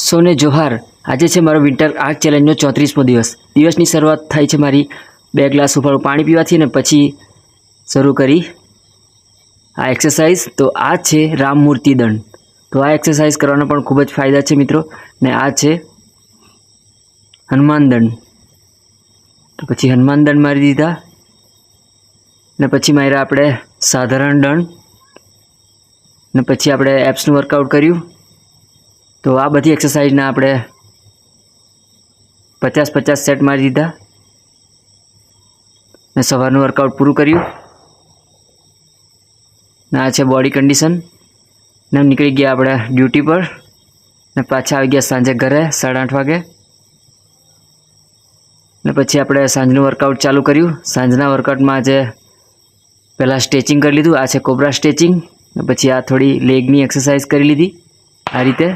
સૌને જોહાર। આજે છે મારો વિન્ટર આર્ટ ચેલેન્જનો 34મો દિવસ। દિવસની શરૂઆત થાય છે મારી 2 ગ્લાસ ઉફાળું પાણી પીવાથી અને પછી શરૂ કરી આ એક્સરસાઇઝ। તો આ છે રામમૂર્તિ દંડ। તો આ એક્સરસાઇઝ કરવાના પણ ખૂબ જ ફાયદા છે મિત્રો। ને આ છે હનુમાન દંડ। તો પછી હનુમાન દંડ મારી દીધા ને પછી માર્યા આપણે સાધારણ દંડ ને પછી આપણે એપ્સનું વર્કઆઉટ કર્યું। તો આ બધી એક્સરસાઇઝના આપણે 50-50 સેટ મારી દીધા ને સવારનું વર્કઆઉટ પૂરું કર્યું ને આ છે બોડી કન્ડિશન ને નીકળી ગયા આપણે ડ્યુટી પર ને પાછા આવી ગયા સાંજે ઘરે 8:30 વાગે ને પછી આપણે સાંજનું વર્કઆઉટ ચાલુ કર્યું। સાંજના વર્કઆઉટમાં આજે પહેલાં સ્ટ્રેચિંગ કરી લીધું। આ છે કોબ્રા સ્ટ્રેચિંગ ને પછી આ થોડી લેગની એક્સરસાઇઝ કરી લીધી આ રીતે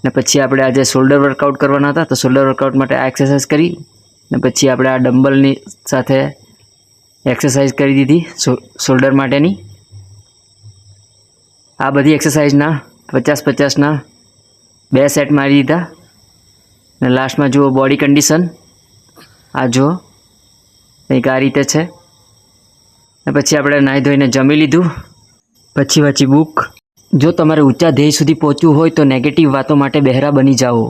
ને પછી આપણે આજે શોલ્ડર વર્કઆઉટ કરવાના હતા। તો શોલ્ડર વર્કઆઉટ માટે આ એક્સરસાઇઝ કરી ને પછી આપણે આ ડમ્બલની સાથે એક્સરસાઇઝ કરી દીધી શોલ્ડર માટેની। આ બધી એક્સરસાઇઝના 50-50ના 2 સેટ મારી દીધા ને લાસ્ટમાં જુઓ બોડી કન્ડિશન આ જુઓ કંઈક આ રીતે છે ને પછી આપણે નાહી ધોઈને જમી લીધું। પછી વાંચી બુક। જો તમારે ઊંચા ધ્યેય સુધી પહોંચવું હોય તો નેગેટિવ વાતો માટે બહેરા બની જાઓ।